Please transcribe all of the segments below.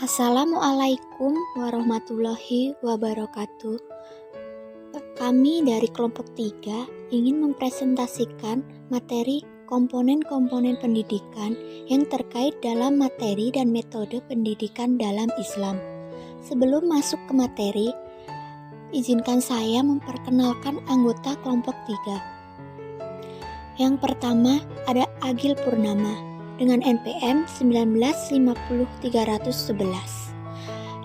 Assalamualaikum warahmatullahi wabarakatuh. Kami dari kelompok 3 ingin mempresentasikan materi komponen-komponen pendidikan yang terkait dalam materi dan metode pendidikan dalam Islam. Sebelum masuk ke materi, izinkan saya memperkenalkan anggota kelompok 3. Yang pertama ada Agil Purnama dengan NPM 1950311.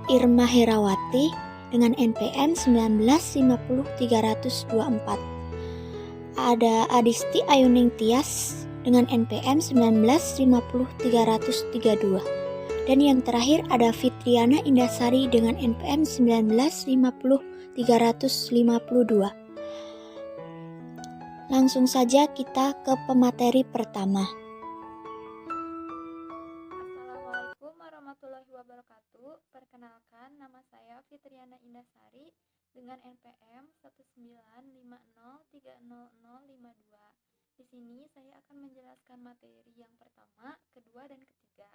Irma Herawati dengan NPM 1950324. Ada Adisti Ayuning Tias dengan NPM 1950332. Dan yang terakhir ada Fitriana Indasari dengan NPM 1950352. Langsung saja kita ke pemateri pertama. Assalamualaikum warahmatullahi wabarakatuh. Perkenalkan, nama saya Fitriana Indasari dengan NPM 195030052. Di sini saya akan menjelaskan materi yang pertama, kedua, dan ketiga.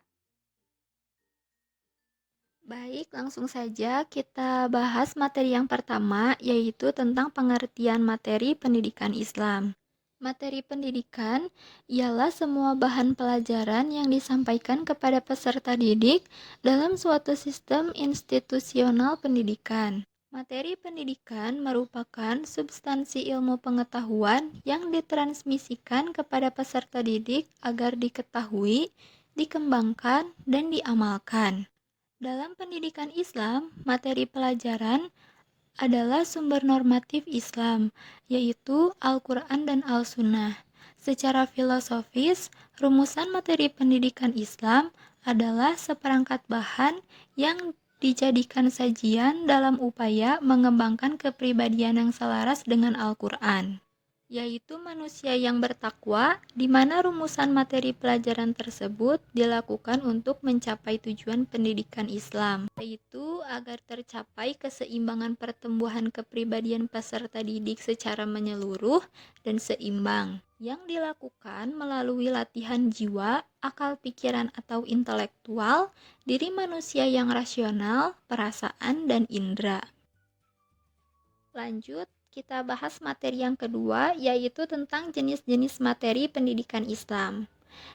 Baik, langsung saja kita bahas materi yang pertama, yaitu tentang pengertian materi pendidikan Islam. Materi pendidikan ialah semua bahan pelajaran yang disampaikan kepada peserta didik dalam suatu sistem institusional pendidikan. Materi pendidikan merupakan substansi ilmu pengetahuan yang ditransmisikan kepada peserta didik agar diketahui, dikembangkan, dan diamalkan. Dalam pendidikan Islam, materi pelajaran adalah sumber normatif Islam, yaitu Al-Quran dan Al-Sunnah. Secara filosofis, rumusan materi pendidikan Islam adalah seperangkat bahan yang dijadikan sajian dalam upaya mengembangkan kepribadian yang selaras dengan Al-Quran, yaitu manusia yang bertakwa, di mana rumusan materi pelajaran tersebut dilakukan untuk mencapai tujuan pendidikan Islam, yaitu agar tercapai keseimbangan pertumbuhan kepribadian peserta didik secara menyeluruh dan seimbang, yang dilakukan melalui latihan jiwa, akal pikiran atau intelektual, diri manusia yang rasional, perasaan, dan indera. Lanjut, kita bahas materi yang kedua, yaitu tentang jenis-jenis materi pendidikan Islam.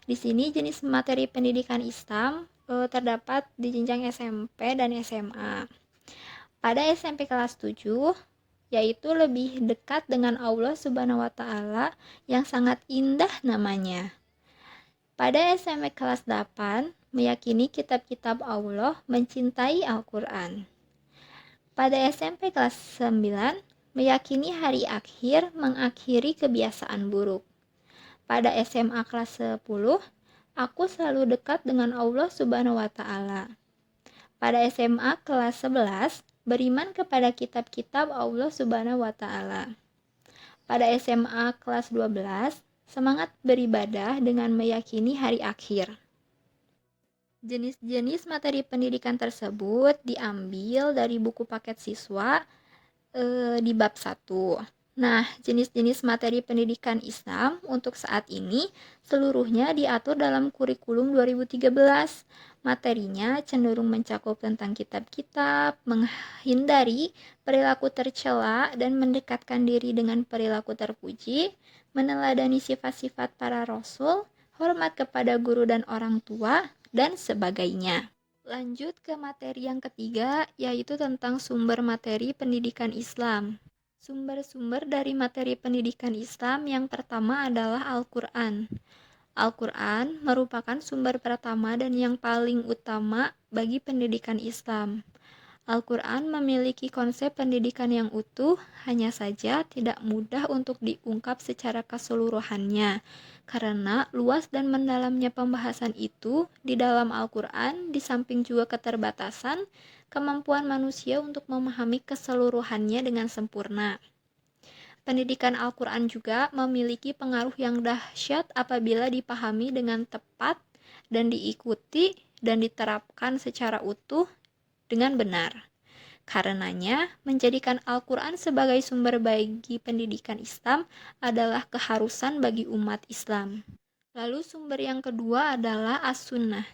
Di sini jenis materi pendidikan Islam terdapat di jenjang SMP dan SMA. Pada SMP kelas 7, yaitu lebih dekat dengan Allah Subhanahu wa Ta'ala yang sangat indah namanya. Pada SMP kelas 8, meyakini kitab-kitab Allah, mencintai Al-Quran. Pada SMP kelas 9, meyakini hari akhir mengakhiri kebiasaan buruk. Pada SMA kelas 10, aku selalu dekat dengan Allah Subhanahu wa Ta'ala. Pada SMA kelas 11, beriman kepada kitab-kitab Allah Subhanahu wa Ta'ala. Pada SMA kelas 12, semangat beribadah dengan meyakini hari akhir. Jenis-jenis materi pendidikan tersebut diambil dari buku paket siswa di bab 1. Nah, jenis-jenis materi pendidikan Islam untuk saat ini seluruhnya diatur dalam kurikulum 2013. Materinya cenderung mencakup tentang kitab-kitab, menghindari perilaku tercela dan mendekatkan diri dengan perilaku terpuji, meneladani sifat-sifat para rasul, hormat kepada guru dan orang tua, dan sebagainya. Lanjut ke materi yang ketiga, yaitu tentang sumber materi pendidikan Islam. Sumber-sumber dari materi pendidikan Islam yang pertama adalah Al-Quran. Al-Quran merupakan sumber pertama dan yang paling utama bagi pendidikan Islam. Al-Quran memiliki konsep pendidikan yang utuh, hanya saja tidak mudah untuk diungkap secara keseluruhannya, karena luas dan mendalamnya pembahasan itu di dalam Al-Quran, di samping juga keterbatasan kemampuan manusia untuk memahami keseluruhannya dengan sempurna. Pendidikan Al-Quran juga memiliki pengaruh yang dahsyat apabila dipahami dengan tepat dan diikuti dan diterapkan secara utuh dengan benar. Karenanya, menjadikan Al-Quran sebagai sumber bagi pendidikan Islam adalah keharusan bagi umat Islam. Lalu sumber yang kedua adalah As-Sunnah.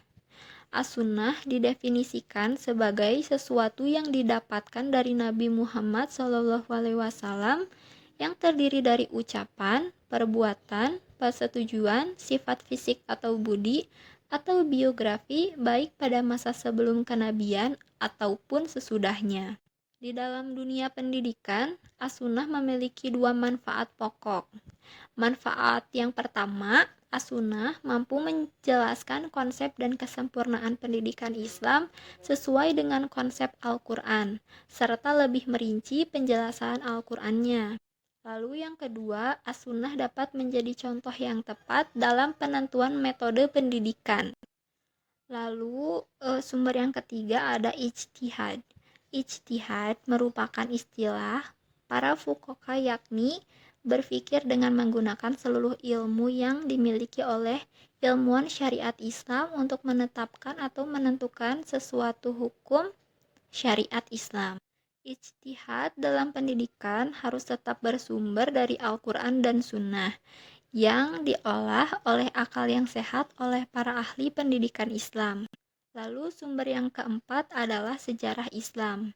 As-sunnah didefinisikan sebagai sesuatu yang didapatkan dari Nabi Muhammad SAW yang terdiri dari ucapan, perbuatan, persetujuan, sifat fisik atau budi, atau biografi baik pada masa sebelum kenabian ataupun sesudahnya. Di dalam dunia pendidikan, as-sunnah memiliki dua manfaat pokok. Manfaat yang pertama, as-sunnah mampu menjelaskan konsep dan kesempurnaan pendidikan Islam sesuai dengan konsep Al-Quran, serta lebih merinci penjelasan Al-Qurannya. Lalu yang kedua, as-sunnah dapat menjadi contoh yang tepat dalam penentuan metode pendidikan. Lalu sumber yang ketiga ada ijtihad. Ijtihad merupakan istilah para fuqaha yakni berpikir dengan menggunakan seluruh ilmu yang dimiliki oleh ilmuwan syariat Islam untuk menetapkan atau menentukan sesuatu hukum syariat Islam. Ijtihad dalam pendidikan harus tetap bersumber dari Al-Quran dan Sunnah yang diolah oleh akal yang sehat oleh para ahli pendidikan Islam. Lalu sumber yang keempat adalah sejarah Islam.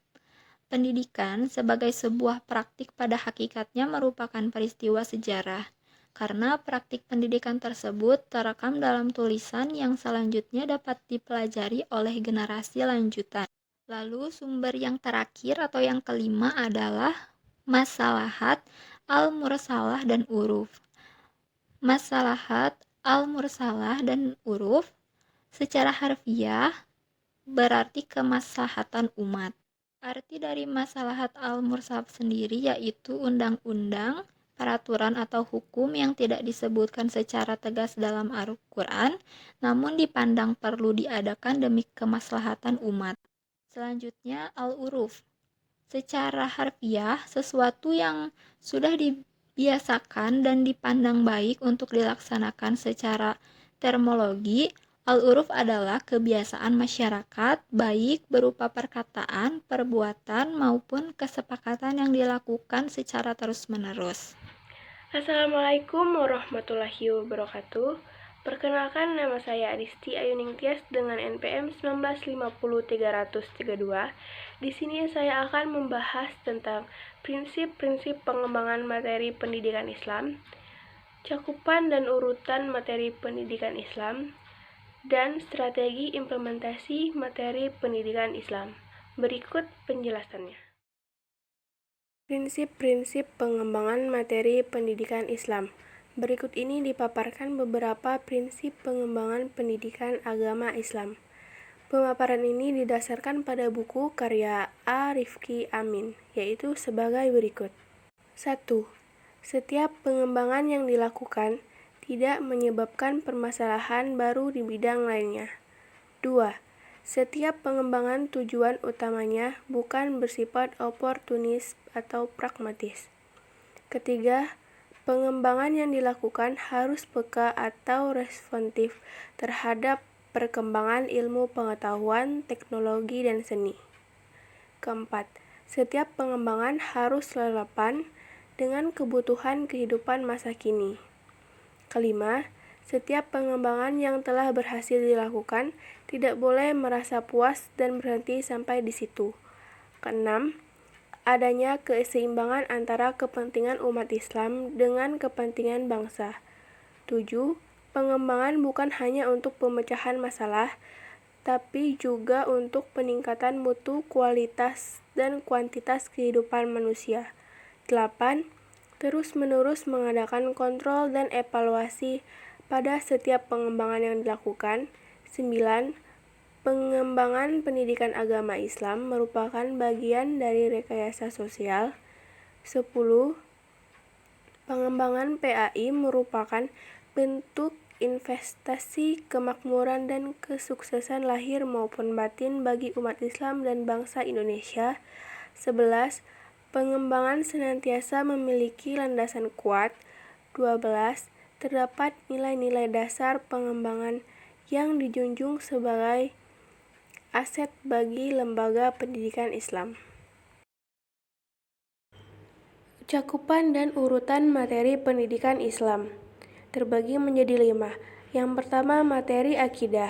Pendidikan sebagai sebuah praktik pada hakikatnya merupakan peristiwa sejarah, karena praktik pendidikan tersebut terekam dalam tulisan yang selanjutnya dapat dipelajari oleh generasi lanjutan. Lalu sumber yang terakhir atau yang kelima adalah masalahat, al-mursalah, dan uruf. Masalahat, al-mursalah, dan uruf secara harfiah berarti kemaslahatan umat. Arti dari masalahat al-mursal sendiri yaitu undang-undang, peraturan atau hukum yang tidak disebutkan secara tegas dalam Al-Quran, namun dipandang perlu diadakan demi kemaslahatan umat. Selanjutnya, al-uruf. Secara harfiah, sesuatu yang sudah dibiasakan dan dipandang baik untuk dilaksanakan secara terminologi. Al-uruf adalah kebiasaan masyarakat, baik berupa perkataan, perbuatan, maupun kesepakatan yang dilakukan secara terus-menerus. Assalamualaikum warahmatullahi wabarakatuh. Perkenalkan, nama saya Adisti Ayuning Tias dengan NPM 1950332. Di sini saya akan membahas tentang prinsip-prinsip pengembangan materi pendidikan Islam, cakupan dan urutan materi pendidikan Islam, dan strategi implementasi materi pendidikan Islam. Berikut penjelasannya. Prinsip-prinsip pengembangan materi pendidikan Islam. Berikut ini dipaparkan beberapa prinsip pengembangan pendidikan agama Islam. Pemaparan ini didasarkan pada buku karya A. Rifki Amin, yaitu sebagai berikut. 1. Setiap pengembangan yang dilakukan tidak menyebabkan permasalahan baru di bidang lainnya. 2. Setiap pengembangan tujuan utamanya bukan bersifat oportunis atau pragmatis. 3. Pengembangan yang dilakukan harus peka atau responsif terhadap perkembangan ilmu pengetahuan, teknologi, dan seni. 4. Setiap pengembangan harus relevan dengan kebutuhan kehidupan masa kini. 5. Setiap pengembangan yang telah berhasil dilakukan tidak boleh merasa puas dan berhenti sampai di situ. 6. Adanya keseimbangan antara kepentingan umat Islam dengan kepentingan bangsa. 7. Pengembangan bukan hanya untuk pemecahan masalah, tapi juga untuk peningkatan mutu, kualitas, dan kuantitas kehidupan manusia. 8. Terus-menerus mengadakan kontrol dan evaluasi pada setiap pengembangan yang dilakukan. 9. Pengembangan pendidikan agama Islam merupakan bagian dari rekayasa sosial. 10. Pengembangan PAI merupakan bentuk investasi kemakmuran dan kesuksesan lahir maupun batin bagi umat Islam dan bangsa Indonesia. 11. Pengembangan senantiasa memiliki landasan kuat. 12. Terdapat nilai-nilai dasar pengembangan yang dijunjung sebagai aset bagi lembaga pendidikan Islam. Cakupan dan urutan materi pendidikan Islam terbagi menjadi 5. Yang pertama, materi akidah.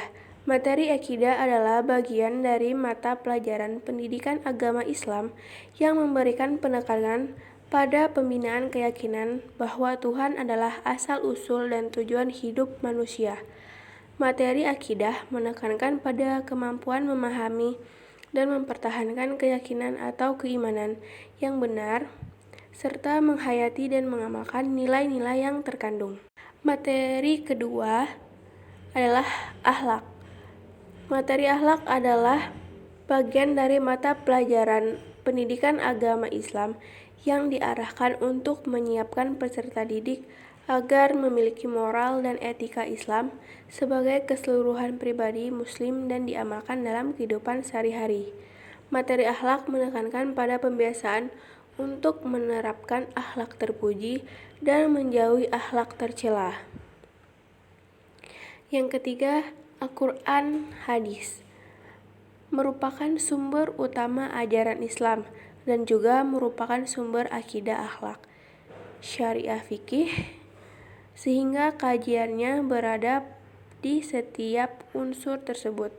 Materi akidah adalah bagian dari mata pelajaran pendidikan agama Islam yang memberikan penekanan pada pembinaan keyakinan bahwa Tuhan adalah asal-usul dan tujuan hidup manusia. Materi akidah menekankan pada kemampuan memahami dan mempertahankan keyakinan atau keimanan yang benar, serta menghayati dan mengamalkan nilai-nilai yang terkandung. Materi kedua adalah akhlak. Materi akhlak adalah bagian dari mata pelajaran pendidikan agama Islam yang diarahkan untuk menyiapkan peserta didik agar memiliki moral dan etika Islam sebagai keseluruhan pribadi Muslim dan diamalkan dalam kehidupan sehari-hari. Materi akhlak menekankan pada pembiasaan untuk menerapkan akhlak terpuji dan menjauhi akhlak tercela. Yang ketiga, Al-Quran Hadis merupakan sumber utama ajaran Islam dan juga merupakan sumber akidah akhlak, syariah fikih, sehingga kajiannya berada di setiap unsur tersebut.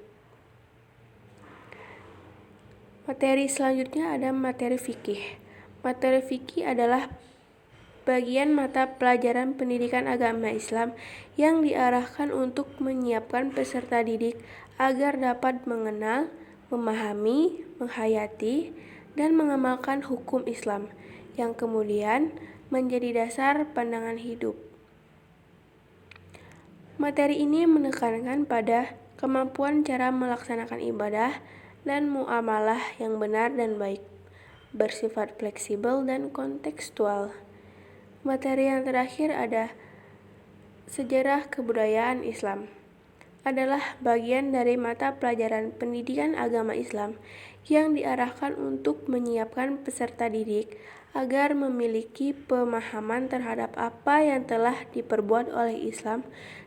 Materi selanjutnya ada materi fikih. Materi fikih adalah bagian mata pelajaran pendidikan agama Islam yang diarahkan untuk menyiapkan peserta didik agar dapat mengenal, memahami, menghayati, dan mengamalkan hukum Islam yang kemudian menjadi dasar pandangan hidup. Materi ini menekankan pada kemampuan cara melaksanakan ibadah dan muamalah yang benar dan baik, bersifat fleksibel dan kontekstual. Materi yang terakhir ada sejarah kebudayaan Islam. Adalah bagian dari mata pelajaran pendidikan agama Islam yang diarahkan untuk menyiapkan peserta didik agar memiliki pemahaman terhadap apa yang telah diperbuat oleh Islam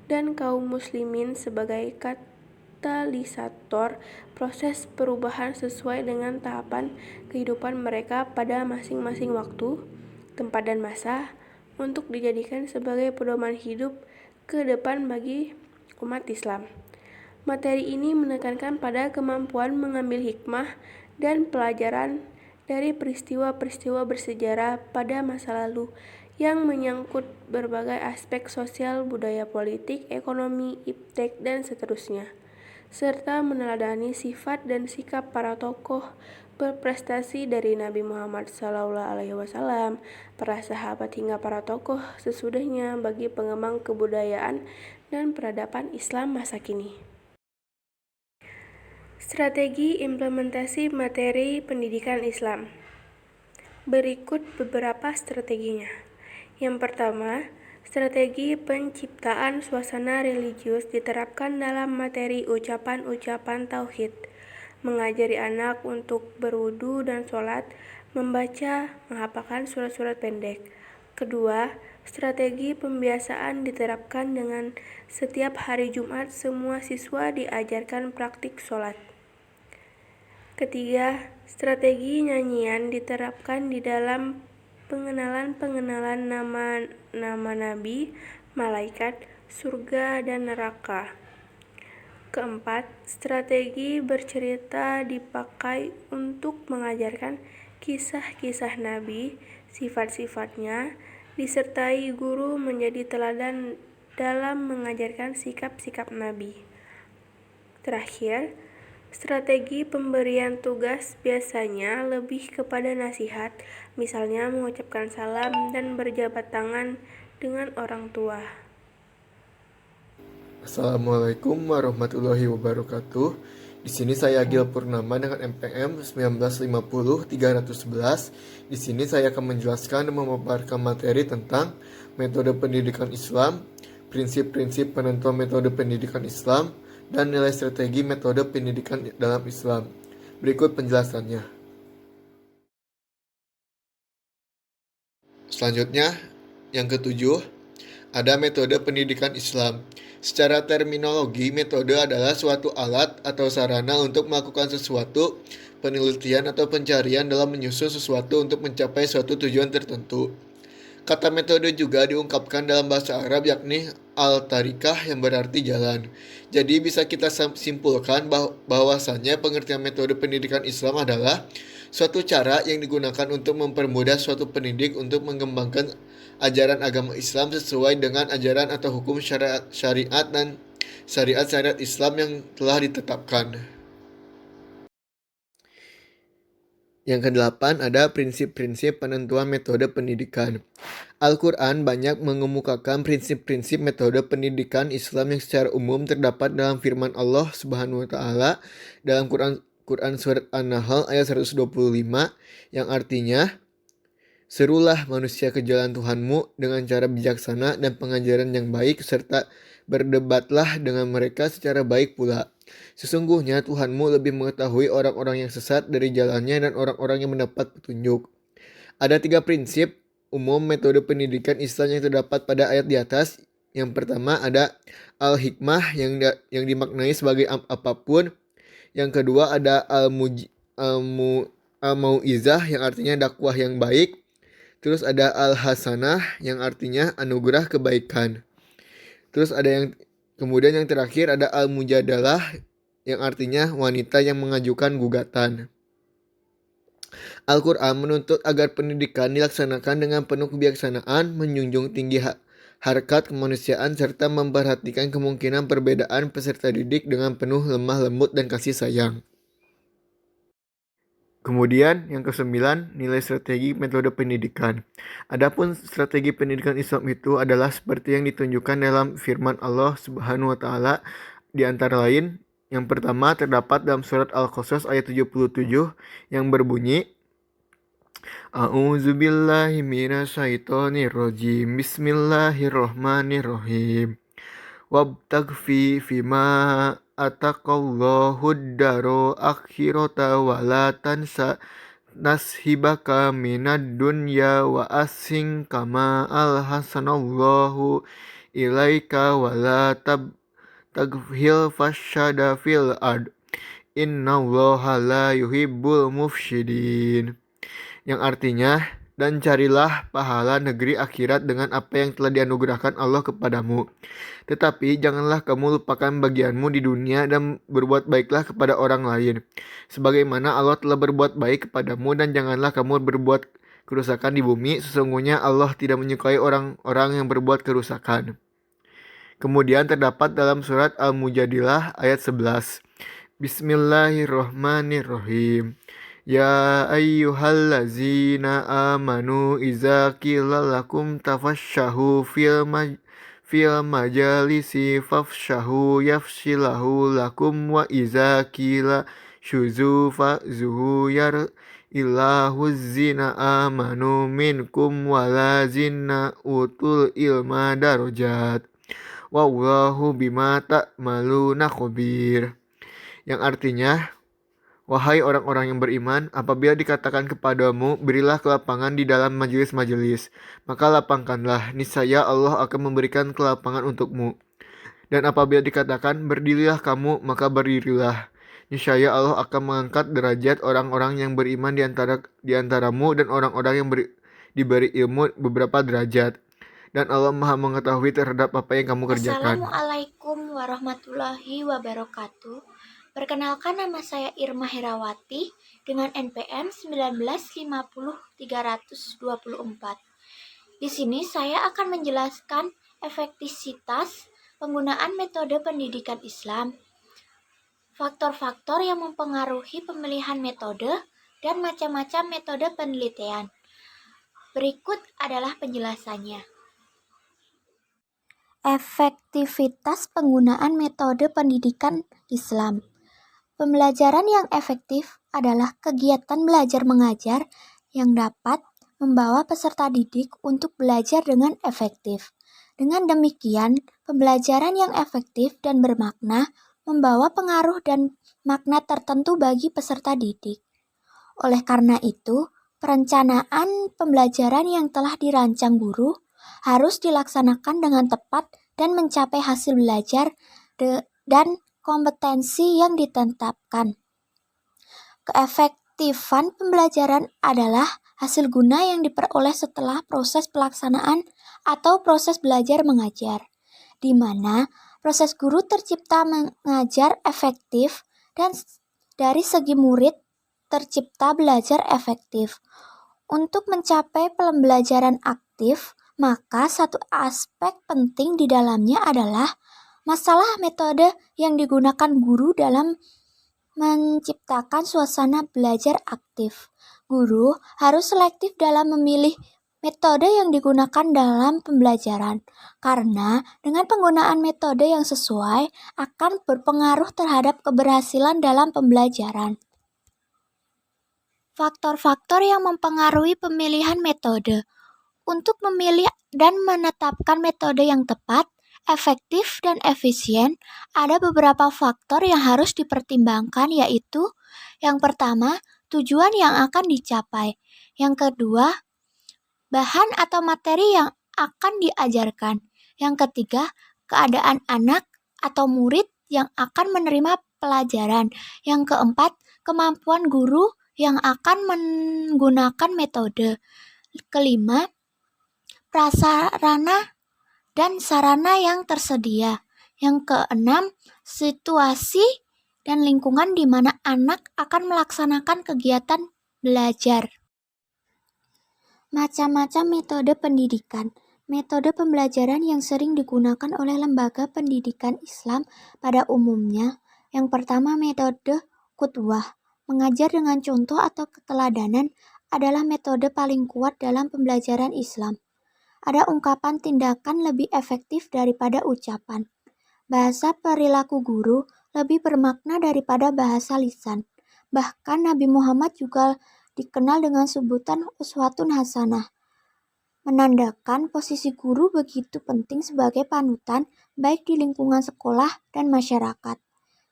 dan kaum muslimin sebagai katalisator proses perubahan sesuai dengan tahapan kehidupan mereka pada masing-masing waktu, tempat dan masa, untuk dijadikan sebagai pedoman hidup ke depan bagi umat Islam. Materi ini menekankan pada kemampuan mengambil hikmah dan pelajaran dari peristiwa-peristiwa bersejarah pada masa lalu yang menyangkut berbagai aspek sosial, budaya, politik, ekonomi, iptek, dan seterusnya, serta meneladani sifat dan sikap para tokoh berprestasi dari Nabi Muhammad SAW, para sahabat hingga para tokoh sesudahnya bagi pengembang kebudayaan dan peradaban Islam masa kini. Strategi implementasi materi pendidikan Islam. Berikut beberapa strateginya. Yang pertama, strategi penciptaan suasana religius diterapkan dalam materi ucapan-ucapan tauhid, mengajari anak untuk berwudu dan sholat, membaca, menghafalkan surat-surat pendek. Kedua, strategi pembiasaan diterapkan dengan setiap hari Jumat semua siswa diajarkan praktik sholat. Ketiga, strategi nyanyian diterapkan di dalam pengenalan nama nabi, malaikat, surga, dan neraka. Keempat, strategi bercerita dipakai untuk mengajarkan kisah-kisah Nabi, sifat-sifatnya, disertai guru menjadi teladan dalam mengajarkan sikap-sikap Nabi. Terakhir, strategi pemberian tugas biasanya lebih kepada nasihat, misalnya mengucapkan salam dan berjabat tangan dengan orang tua. Assalamualaikum warahmatullahi wabarakatuh. Di sini saya Agil Purnama dengan MPM 1950-311. Di sini saya akan menjelaskan dan memaparkan materi tentang metode pendidikan Islam, prinsip-prinsip penentuan metode pendidikan Islam, dan nilai strategi metode pendidikan dalam Islam. Berikut penjelasannya. Selanjutnya, yang ketujuh, ada metode pendidikan Islam. Secara terminologi, metode adalah suatu alat atau sarana untuk melakukan sesuatu, penelitian atau pencarian dalam menyusun sesuatu untuk mencapai suatu tujuan tertentu. Kata metode juga diungkapkan dalam bahasa Arab yakni al-tarikah yang berarti jalan. Jadi bisa kita simpulkan bahwasannya pengertian metode pendidikan Islam adalah suatu cara yang digunakan untuk mempermudah suatu pendidik untuk mengembangkan ajaran agama Islam sesuai dengan ajaran atau hukum syariat dan syariat Islam yang telah ditetapkan. Yang kedelapan ada prinsip-prinsip penentuan metode pendidikan. Al-Quran banyak mengemukakan prinsip-prinsip metode pendidikan Islam yang secara umum terdapat dalam firman Allah Subhanahu wa Ta'ala dalam Quran Surat An-Nahl ayat 125 yang artinya, serulah manusia ke jalan Tuhanmu dengan cara bijaksana dan pengajaran yang baik serta berdebatlah dengan mereka secara baik pula. Sesungguhnya Tuhanmu lebih mengetahui orang-orang yang sesat dari jalannya dan orang-orang yang mendapat petunjuk. Ada 3 prinsip umum metode pendidikan Islam yang terdapat pada ayat di atas. Yang pertama ada al-hikmah yang dimaknai sebagai apapun. Yang kedua ada al-mau'izah yang artinya dakwah yang baik. Terus ada al-hasanah yang artinya anugerah kebaikan. Terus kemudian yang terakhir ada al-mujadalah yang artinya wanita yang mengajukan gugatan. Al-Quran menuntut agar pendidikan dilaksanakan dengan penuh kebijaksanaan, menjunjung tinggi harkat kemanusiaan, serta memperhatikan kemungkinan perbedaan peserta didik dengan penuh lemah lembut dan kasih sayang. Kemudian yang ke-9, nilai strategi metode pendidikan. Adapun strategi pendidikan Islam itu adalah seperti yang ditunjukkan dalam firman Allah Subhanahu wa Ta'ala, di antara lain yang pertama terdapat dalam surat Al-Qasas ayat 77 yang berbunyi, A'udzubillahi minasyaitonirrajim. Bismillahirrahmanirrahim. Wabtagfi fima ataqallahu daro akhirata wa la tansa nashibaka minad dunya wa asing kama alhasanallahu ilaika wa la tagfil fasyada fil ard innallaha la yuhibbul mufsidin, yang artinya, dan carilah pahala negeri akhirat dengan apa yang telah dianugerahkan Allah kepadamu. Tetapi janganlah kamu lupakan bagianmu di dunia dan berbuat baiklah kepada orang lain, sebagaimana Allah telah berbuat baik kepadamu, dan janganlah kamu berbuat kerusakan di bumi. Sesungguhnya Allah tidak menyukai orang-orang yang berbuat kerusakan. Kemudian terdapat dalam surat Al-Mujadilah ayat 11. Bismillahirrahmanirrahim. Ya ayyuhallazina amanu iza qila lakum tafashahu fil majalisi fafshahu yafshilahu lakum wa iza qila syuzu fa'zuhu ilahu zina amanu minkum walazina utul ilma darajat wallahu bima ta'maluna khabir, yang artinya, wahai orang-orang yang beriman, apabila dikatakan kepadamu, berilah kelapangan di dalam majelis-majelis, maka lapangkanlah, niscaya Allah akan memberikan kelapangan untukmu. Dan apabila dikatakan, berdirilah kamu, maka berdirilah. Niscaya Allah akan mengangkat derajat orang-orang yang beriman di antaramu dan orang-orang yang diberi ilmu beberapa derajat. Dan Allah Maha mengetahui terhadap apa yang kamu kerjakan. Assalamualaikum warahmatullahi wabarakatuh. Perkenalkan, nama saya Irma Herawati dengan NPM 1950324. Di sini saya akan menjelaskan efektivitas penggunaan metode pendidikan Islam, faktor-faktor yang mempengaruhi pemilihan metode, dan macam-macam metode penelitian. Berikut adalah penjelasannya. Efektivitas penggunaan metode pendidikan Islam. Pembelajaran yang efektif adalah kegiatan belajar mengajar yang dapat membawa peserta didik untuk belajar dengan efektif. Dengan demikian, pembelajaran yang efektif dan bermakna membawa pengaruh dan makna tertentu bagi peserta didik. Oleh karena itu, perencanaan pembelajaran yang telah dirancang guru harus dilaksanakan dengan tepat dan mencapai hasil belajar dan kompetensi yang ditetapkan. Keefektifan pembelajaran adalah hasil guna yang diperoleh setelah proses pelaksanaan atau proses belajar mengajar, di mana proses guru tercipta mengajar efektif dan dari segi murid tercipta belajar efektif. Untuk mencapai pembelajaran aktif, maka satu aspek penting di dalamnya adalah masalah metode yang digunakan guru dalam menciptakan suasana belajar aktif. Guru harus selektif dalam memilih metode yang digunakan dalam pembelajaran, karena dengan penggunaan metode yang sesuai akan berpengaruh terhadap keberhasilan dalam pembelajaran. Faktor-faktor yang mempengaruhi pemilihan metode. Untuk memilih dan menetapkan metode yang tepat, efektif, dan efisien, ada beberapa faktor yang harus dipertimbangkan, yaitu yang pertama, tujuan yang akan dicapai. Yang kedua, bahan atau materi yang akan diajarkan. Yang ketiga, keadaan anak atau murid yang akan menerima pelajaran. Yang keempat, kemampuan guru yang akan menggunakan metode. Kelima, prasarana dan sarana yang tersedia. Yang keenam, situasi dan lingkungan di mana anak akan melaksanakan kegiatan belajar. Macam-macam metode pendidikan. Metode pembelajaran yang sering digunakan oleh lembaga pendidikan Islam pada umumnya. Yang pertama, metode qudwah. Mengajar dengan contoh atau keteladanan adalah metode paling kuat dalam pembelajaran Islam. Ada ungkapan tindakan lebih efektif daripada ucapan. Bahasa perilaku guru lebih bermakna daripada bahasa lisan. Bahkan Nabi Muhammad juga dikenal dengan sebutan uswatun hasanah, menandakan posisi guru begitu penting sebagai panutan baik di lingkungan sekolah dan masyarakat.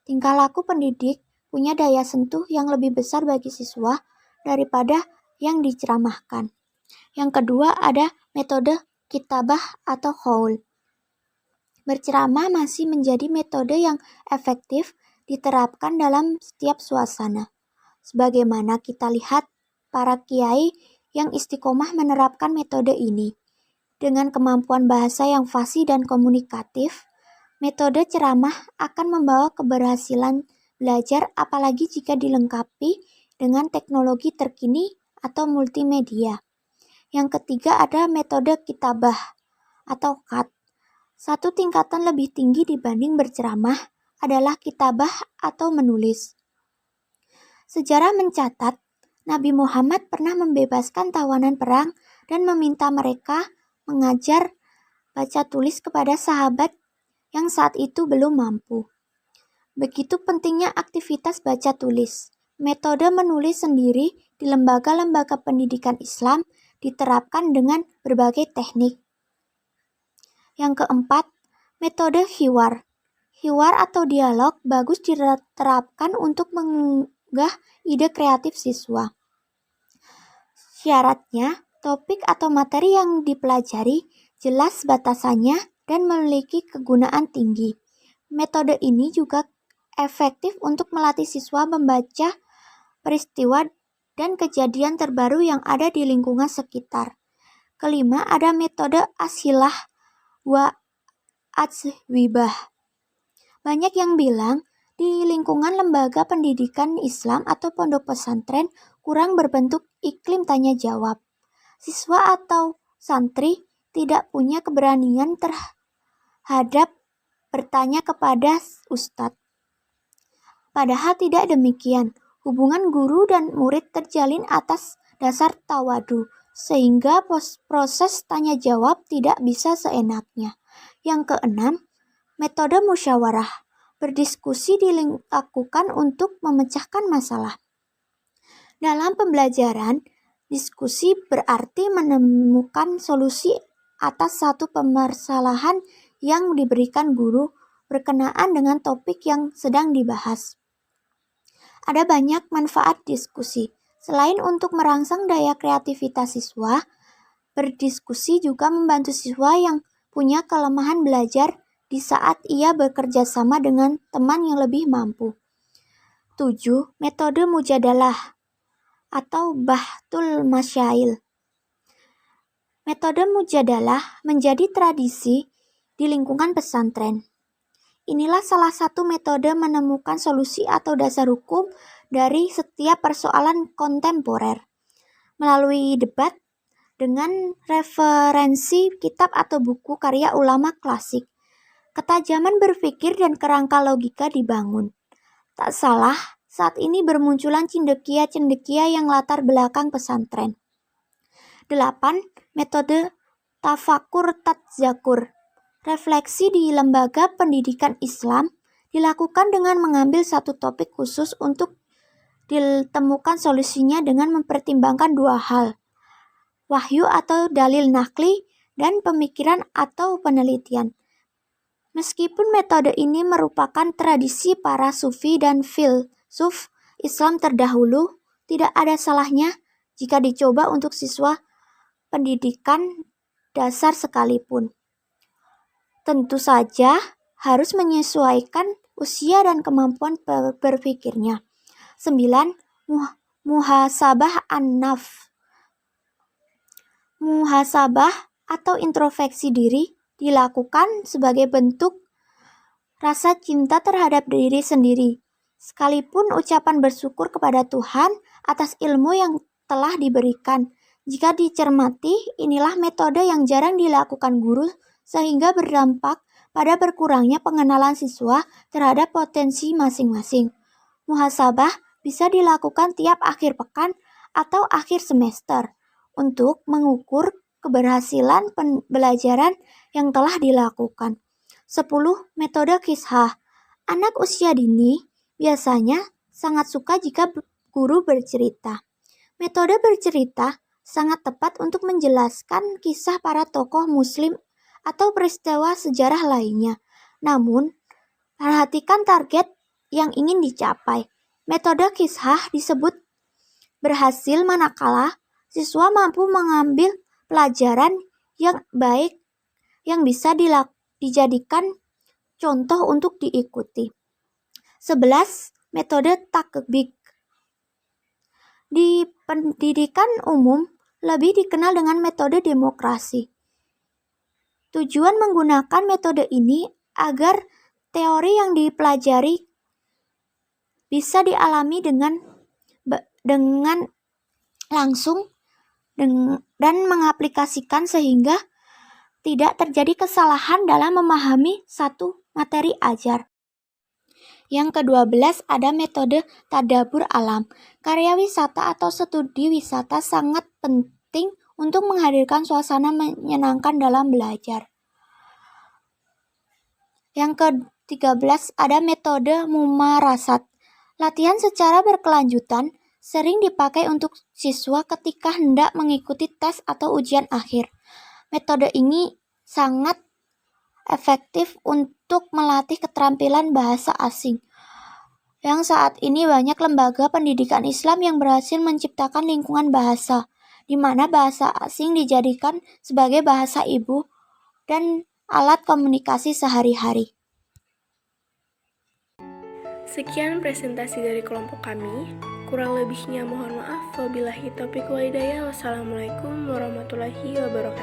Tingkah laku pendidik punya daya sentuh yang lebih besar bagi siswa daripada yang diceramahkan. Yang kedua ada metode kitabah atau qaul. Berceramah masih menjadi metode yang efektif diterapkan dalam setiap suasana. Sebagaimana kita lihat para kiai yang istiqomah menerapkan metode ini. Dengan kemampuan bahasa yang fasih dan komunikatif, metode ceramah akan membawa keberhasilan belajar apalagi jika dilengkapi dengan teknologi terkini atau multimedia. Yang ketiga ada metode kitabah atau khat. Satu tingkatan lebih tinggi dibanding berceramah adalah kitabah atau menulis. Sejarah mencatat, Nabi Muhammad pernah membebaskan tawanan perang dan meminta mereka mengajar baca tulis kepada sahabat yang saat itu belum mampu. Begitu pentingnya aktivitas baca tulis. Metode menulis sendiri di lembaga-lembaga pendidikan Islam diterapkan dengan berbagai teknik. Yang keempat, metode hiwar. Hiwar atau dialog bagus diterapkan untuk menggugah ide kreatif siswa. Syaratnya, topik atau materi yang dipelajari jelas batasannya dan memiliki kegunaan tinggi. Metode ini juga efektif untuk melatih siswa membaca peristiwa dan kejadian terbaru yang ada di lingkungan sekitar. Kelima, ada metode ashilah wa ajwibah. Banyak yang bilang di lingkungan lembaga pendidikan Islam atau pondok pesantren kurang berbentuk iklim tanya jawab. Siswa atau santri tidak punya keberanian terhadap bertanya kepada ustadz. Padahal tidak demikian. Hubungan guru dan murid terjalin atas dasar tawadu, sehingga proses tanya jawab tidak bisa seenaknya. Yang keenam, metode musyawarah. Berdiskusi dilakukan untuk memecahkan masalah. Dalam pembelajaran, diskusi berarti menemukan solusi atas satu permasalahan yang diberikan guru berkenaan dengan topik yang sedang dibahas. Ada banyak manfaat diskusi. Selain untuk merangsang daya kreativitas siswa, berdiskusi juga membantu siswa yang punya kelemahan belajar di saat ia bekerja sama dengan teman yang lebih mampu. 7. Metode mujadalah atau Bahtul Masyail. Metode mujadalah menjadi tradisi di lingkungan pesantren. Inilah salah satu metode menemukan solusi atau dasar hukum dari setiap persoalan kontemporer. Melalui debat dengan referensi kitab atau buku karya ulama klasik, ketajaman berpikir dan kerangka logika dibangun. Tak salah, saat ini bermunculan cendekia-cendekia yang latar belakang pesantren. 8. Metode tafakur tadzakur. Refleksi di lembaga pendidikan Islam dilakukan dengan mengambil satu topik khusus untuk ditemukan solusinya dengan mempertimbangkan dua hal, wahyu atau dalil nakli, dan pemikiran atau penelitian. Meskipun metode ini merupakan tradisi para sufi dan filsuf Islam terdahulu, tidak ada salahnya jika dicoba untuk siswa pendidikan dasar sekalipun. Tentu saja harus menyesuaikan usia dan kemampuan berpikirnya. 9. Muhasabah an-nafs. Muhasabah atau introspeksi diri dilakukan sebagai bentuk rasa cinta terhadap diri sendiri, sekalipun ucapan bersyukur kepada Tuhan atas ilmu yang telah diberikan. Jika dicermati, inilah metode yang jarang dilakukan guru sehingga berdampak pada berkurangnya pengenalan siswa terhadap potensi masing-masing. Muhasabah bisa dilakukan tiap akhir pekan atau akhir semester untuk mengukur keberhasilan pembelajaran yang telah dilakukan. 10. Metode Qisah. Anak usia dini biasanya sangat suka jika guru bercerita. Metode bercerita sangat tepat untuk menjelaskan kisah para tokoh muslim atau peristiwa sejarah lainnya. Namun, perhatikan target yang ingin dicapai. Metode Qisah disebut berhasil manakala siswa mampu mengambil pelajaran yang baik yang bisa dijadikan contoh untuk diikuti. 11. Metode Takbik. Di pendidikan umum lebih dikenal dengan metode demokrasi. Tujuan menggunakan metode ini agar teori yang dipelajari bisa dialami dengan langsung dan mengaplikasikan sehingga tidak terjadi kesalahan dalam memahami satu materi ajar. Yang ke-12 ada metode tadabur alam. Karya wisata atau studi wisata sangat penting untuk menghadirkan suasana menyenangkan dalam belajar. Yang ke-13 ada metode mumarasat. Latihan secara berkelanjutan sering dipakai untuk siswa ketika hendak mengikuti tes atau ujian akhir. Metode ini sangat efektif untuk melatih keterampilan bahasa asing. Yang saat ini banyak lembaga pendidikan Islam yang berhasil menciptakan lingkungan bahasa, di mana bahasa asing dijadikan sebagai bahasa ibu dan alat komunikasi sehari-hari. Sekian presentasi dari kelompok kami. Kurang lebihnya mohon maaf. Wabillahi taufiq wal hidayah. Wassalamualaikum warahmatullahi wabarakatuh.